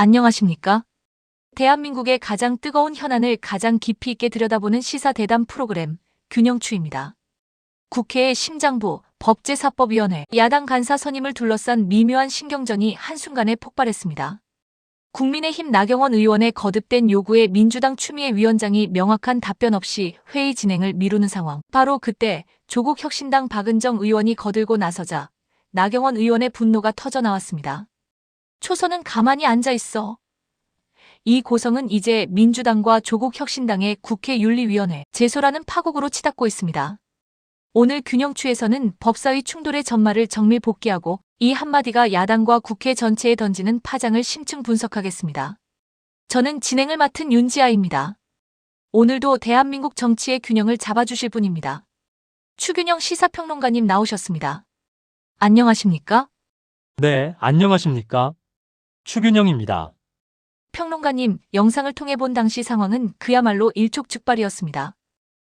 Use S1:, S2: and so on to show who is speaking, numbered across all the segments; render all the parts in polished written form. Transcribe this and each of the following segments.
S1: 안녕하십니까? 대한민국의 가장 뜨거운 현안을 가장 깊이 있게 들여다보는 시사 대담 프로그램 균형추입니다. 국회의 심장부 법제사법위원회 야당 간사 선임을 둘러싼 미묘한 신경전이 한순간에 폭발했습니다. 국민의힘 나경원 의원의 거듭된 요구에 민주당 추미애 위원장이 명확한 답변 없이 회의 진행을 미루는 상황. 바로 그때 조국 혁신당 박은정 의원이 거들고 나서자 나경원 의원의 분노가 터져나왔습니다. 초선은 가만히 앉아 있어. 이 고성은 이제 민주당과 조국혁신당의 국회윤리위원회 제소라는 파국으로 치닫고 있습니다. 오늘 균형추에서는 법사위 충돌의 전말을 정밀 복귀하고 이 한마디가 야당과 국회 전체에 던지는 파장을 심층 분석하겠습니다. 저는 진행을 맡은 윤지아입니다. 오늘도 대한민국 정치의 균형을 잡아주실 분입니다. 추균형 시사평론가님 나오셨습니다. 안녕하십니까?
S2: 네, 안녕하십니까? 추균형입니다.
S1: 평론가님, 영상을 통해 본 당시 상황은 그야말로 일촉즉발이었습니다.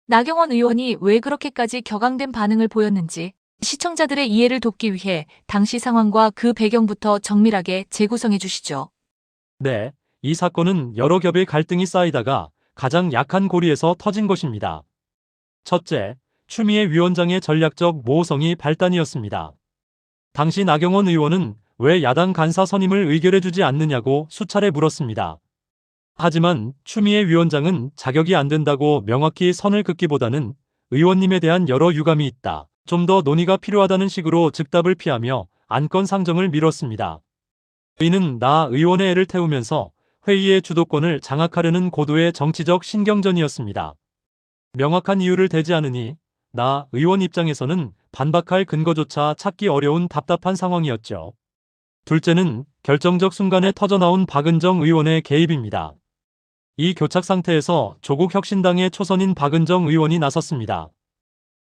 S1: 나경원 의원이 왜 그렇게까지 격앙된 반응을 보였는지 시청자들의 이해를 돕기 위해 당시 상황과 그 배경부터 정밀하게 재구성해 주시죠.
S2: 네, 이 사건은 여러 겹의 갈등이 쌓이다가 가장 약한 고리에서 터진 것입니다. 첫째, 추미애 위원장의 전략적 모호성이 발단이었습니다. 당시 나경원 의원은 왜 야당 간사 선임을 의결해주지 않느냐고 수차례 물었습니다. 하지만 추미애 위원장은 자격이 안 된다고 명확히 선을 긋기보다는 의원님에 대한 여러 유감이 있다, 좀 더 논의가 필요하다는 식으로 즉답을 피하며 안건 상정을 미뤘습니다. 이는 나 의원의 애를 태우면서 회의의 주도권을 장악하려는 고도의 정치적 신경전이었습니다. 명확한 이유를 대지 않으니 나 의원 입장에서는 반박할 근거조차 찾기 어려운 답답한 상황이었죠. 둘째는 결정적 순간에 터져나온 박은정 의원의 개입입니다. 이 교착 상태에서 조국 혁신당의 초선인 박은정 의원이 나섰습니다.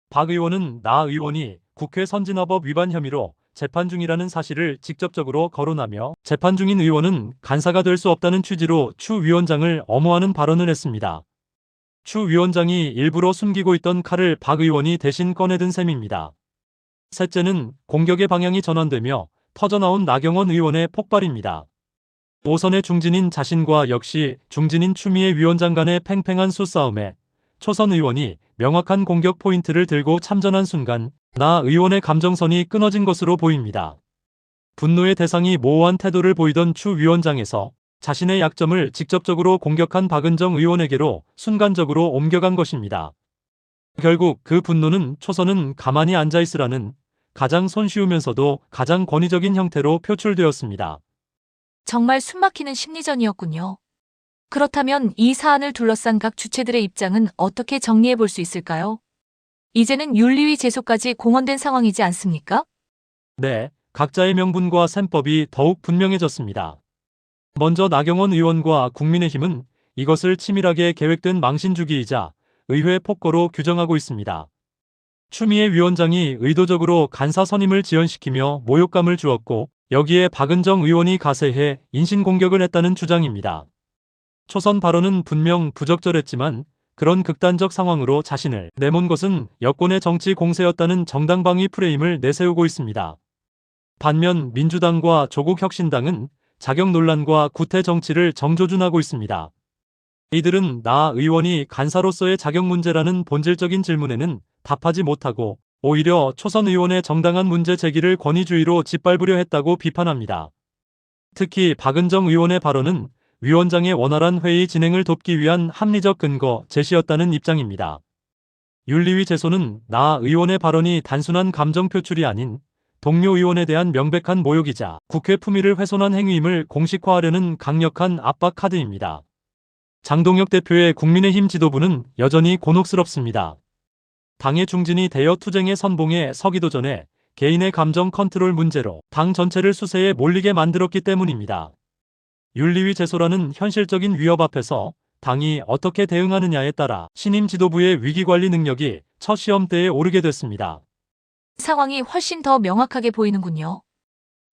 S2: 박 의원은 나 의원이 국회 선진화법 위반 혐의로 재판 중이라는 사실을 직접적으로 거론하며 재판 중인 의원은 간사가 될 수 없다는 취지로 추 위원장을 엄호하는 발언을 했습니다. 추 위원장이 일부러 숨기고 있던 칼을 박 의원이 대신 꺼내든 셈입니다. 셋째는 공격의 방향이 전환되며 터져나온 나경원 의원의 폭발입니다. 5선의 중진인 자신과 역시 중진인 추미애 위원장 간의 팽팽한 수싸움에 초선 의원이 명확한 공격 포인트를 들고 참전한 순간 나 의원의 감정선이 끊어진 것으로 보입니다. 분노의 대상이 모호한 태도를 보이던 추 위원장에서 자신의 약점을 직접적으로 공격한 박은정 의원에게로 순간적으로 옮겨간 것입니다. 결국 그 분노는 초선은 가만히 앉아있으라는 가장 손쉬우면서도 가장 권위적인 형태로 표출되었습니다.
S1: 정말 숨막히는 심리전이었군요. 그렇다면 이 사안을 둘러싼 각 주체들의 입장은 어떻게 정리해 볼 수 있을까요? 이제는 윤리위 제소까지 공언된 상황이지 않습니까?
S2: 네, 각자의 명분과 셈법이 더욱 분명해졌습니다. 먼저 나경원 의원과 국민의힘은 이것을 치밀하게 계획된 망신주기이자 의회 폭거로 규정하고 있습니다. 추미애 위원장이 의도적으로 간사 선임을 지연시키며 모욕감을 주었고 여기에 박은정 의원이 가세해 인신공격을 했다는 주장입니다. 초선 발언은 분명 부적절했지만 그런 극단적 상황으로 자신을 내몬 것은 여권의 정치 공세였다는 정당방위 프레임을 내세우고 있습니다. 반면 민주당과 조국혁신당은 자격 논란과 구태 정치를 정조준하고 있습니다. 이들은 나 의원이 간사로서의 자격 문제라는 본질적인 질문에는 답하지 못하고 오히려 초선 의원의 정당한 문제 제기를 권위주의로 짓밟으려 했다고 비판합니다. 특히 박은정 의원의 발언은 위원장의 원활한 회의 진행을 돕기 위한 합리적 근거 제시였다는 입장입니다. 윤리위 제소는 나 의원의 발언이 단순한 감정 표출이 아닌 동료 의원에 대한 명백한 모욕이자 국회 품위를 훼손한 행위임을 공식화하려는 강력한 압박 카드입니다. 장동혁 대표의 국민의힘 지도부는 여전히 곤혹스럽습니다. 당의 중진이 대여 투쟁의 선봉에 서기도 전에 개인의 감정 컨트롤 문제로 당 전체를 수세에 몰리게 만들었기 때문입니다. 윤리위 제소라는 현실적인 위협 앞에서 당이 어떻게 대응하느냐에 따라 신임 지도부의 위기관리 능력이 첫 시험대에 오르게 됐습니다.
S1: 상황이 훨씬 더 명확하게 보이는군요.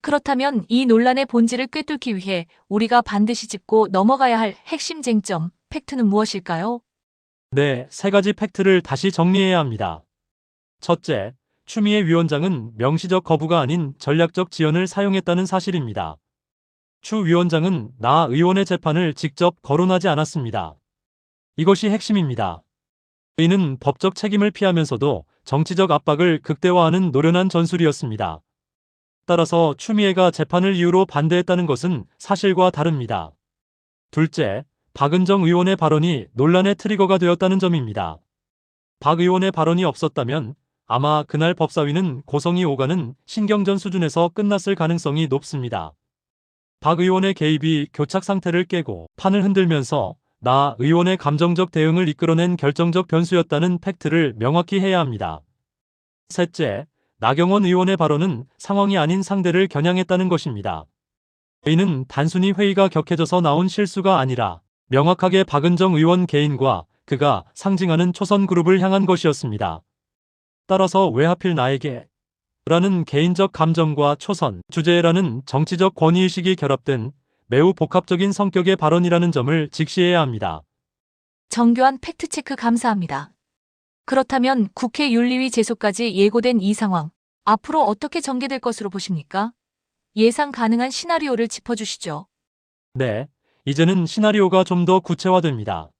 S1: 그렇다면 이 논란의 본질을 꿰뚫기 위해 우리가 반드시 짚고 넘어가야 할 핵심 쟁점, 팩트는 무엇일까요?
S2: 네, 세 가지 팩트를 다시 정리해야 합니다. 첫째, 추미애 위원장은 명시적 거부가 아닌 전략적 지연을 사용했다는 사실입니다. 추 위원장은 나 의원의 재판을 직접 거론하지 않았습니다. 이것이 핵심입니다. 이는 법적 책임을 피하면서도 정치적 압박을 극대화하는 노련한 전술이었습니다. 따라서 추미애가 재판을 이유로 반대했다는 것은 사실과 다릅니다. 둘째, 박은정 의원의 발언이 논란의 트리거가 되었다는 점입니다. 박 의원의 발언이 없었다면 아마 그날 법사위는 고성이 오가는 신경전 수준에서 끝났을 가능성이 높습니다. 박 의원의 개입이 교착 상태를 깨고 판을 흔들면서 나 의원의 감정적 대응을 이끌어낸 결정적 변수였다는 팩트를 명확히 해야 합니다. 셋째, 나경원 의원의 발언은 상황이 아닌 상대를 겨냥했다는 것입니다. 이는 단순히 회의가 격해져서 나온 실수가 아니라 명확하게 박은정 의원 개인과 그가 상징하는 초선그룹을 향한 것이었습니다. 따라서 왜 하필 나에게? 라는 개인적 감정과 초선, 주제라는 정치적 권위의식이 결합된 매우 복합적인 성격의 발언이라는 점을 직시해야 합니다.
S1: 정교한 팩트체크 감사합니다. 그렇다면 국회 윤리위 제소까지 예고된 이 상황, 앞으로 어떻게 전개될 것으로 보십니까? 예상 가능한 시나리오를 짚어주시죠.
S2: 네, 이제는 시나리오가 좀 더 구체화됩니다.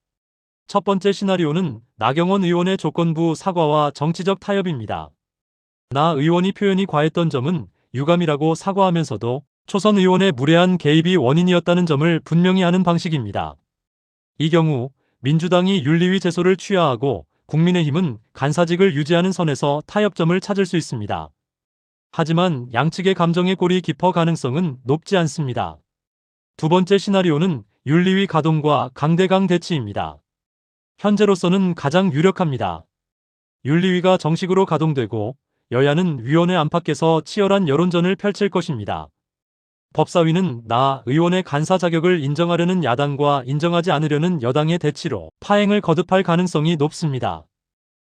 S2: 첫 번째 시나리오는 나경원 의원의 조건부 사과와 정치적 타협입니다. 나 의원이 표현이 과했던 점은 유감이라고 사과하면서도 초선 의원의 무례한 개입이 원인이었다는 점을 분명히 하는 방식입니다. 이 경우 민주당이 윤리위 제소를 취하하고 국민의힘은 간사직을 유지하는 선에서 타협점을 찾을 수 있습니다. 하지만 양측의 감정의 골이 깊어 가능성은 높지 않습니다. 두 번째 시나리오는 윤리위 가동과 강대강 대치입니다. 현재로서는 가장 유력합니다. 윤리위가 정식으로 가동되고 여야는 위원회 안팎에서 치열한 여론전을 펼칠 것입니다. 법사위는 나 의원의 간사 자격을 인정하려는 야당과 인정하지 않으려는 여당의 대치로 파행을 거듭할 가능성이 높습니다.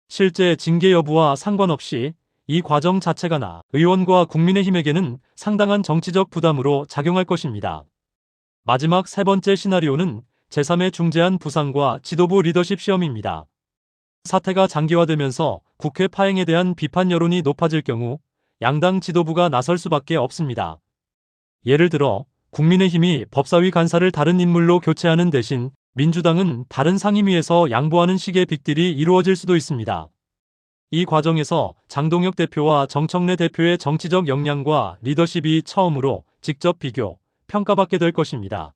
S2: 실제 징계 여부와 상관없이 이 과정 자체가 나 의원과 국민의힘에게는 상당한 정치적 부담으로 작용할 것입니다. 마지막 세 번째 시나리오는 제3의 중재안 부상과 지도부 리더십 시험입니다. 사태가 장기화되면서 국회 파행에 대한 비판 여론이 높아질 경우 양당 지도부가 나설 수밖에 없습니다. 예를 들어 국민의힘이 법사위 간사를 다른 인물로 교체하는 대신 민주당은 다른 상임위에서 양보하는 식의 빅딜이 이루어질 수도 있습니다. 이 과정에서 장동혁 대표와 정청래 대표의 정치적 역량과 리더십이 처음으로 직접 비교, 평가받게 될 것입니다.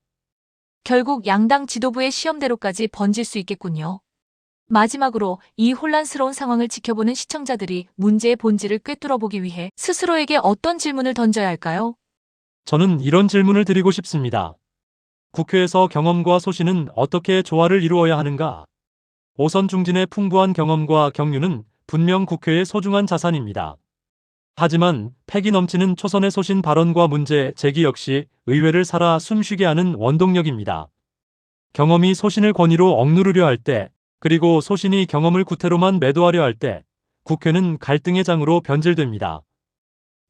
S1: 결국 양당 지도부의 시험대로까지 번질 수 있겠군요. 마지막으로 이 혼란스러운 상황을 지켜보는 시청자들이 문제의 본질을 꿰뚫어보기 위해 스스로에게 어떤 질문을 던져야 할까요?
S2: 저는 이런 질문을 드리고 싶습니다. 국회에서 경험과 소신은 어떻게 조화를 이루어야 하는가? 오선 중진의 풍부한 경험과 경륜은 분명 국회의 소중한 자산입니다. 하지만 패기 넘치는 초선의 소신 발언과 문제 제기 역시 의회를 살아 숨쉬게 하는 원동력입니다. 경험이 소신을 권위로 억누르려 할 때, 그리고 소신이 경험을 구태로만 매도하려 할 때, 국회는 갈등의 장으로 변질됩니다.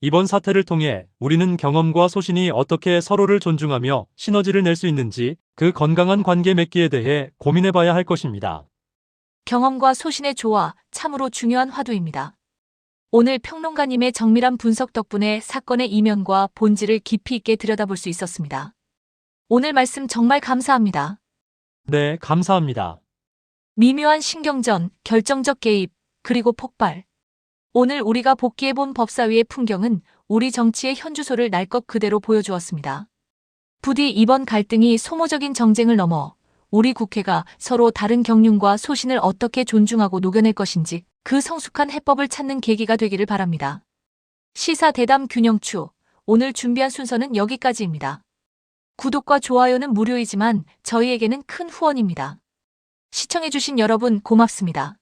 S2: 이번 사태를 통해 우리는 경험과 소신이 어떻게 서로를 존중하며 시너지를 낼 수 있는지 그 건강한 관계 맺기에 대해 고민해봐야 할 것입니다.
S1: 경험과 소신의 조화, 참으로 중요한 화두입니다. 오늘 평론가님의 정밀한 분석 덕분에 사건의 이면과 본질을 깊이 있게 들여다볼 수 있었습니다. 오늘 말씀 정말 감사합니다.
S2: 네, 감사합니다.
S1: 미묘한 신경전, 결정적 개입, 그리고 폭발. 오늘 우리가 복기해본 법사위의 풍경은 우리 정치의 현주소를 날 것 그대로 보여주었습니다. 부디 이번 갈등이 소모적인 정쟁을 넘어 우리 국회가 서로 다른 경륜과 소신을 어떻게 존중하고 녹여낼 것인지 그 성숙한 해법을 찾는 계기가 되기를 바랍니다. 시사 대담 균형추, 오늘 준비한 순서는 여기까지입니다. 구독과 좋아요는 무료이지만 저희에게는 큰 후원입니다. 시청해주신 여러분 고맙습니다.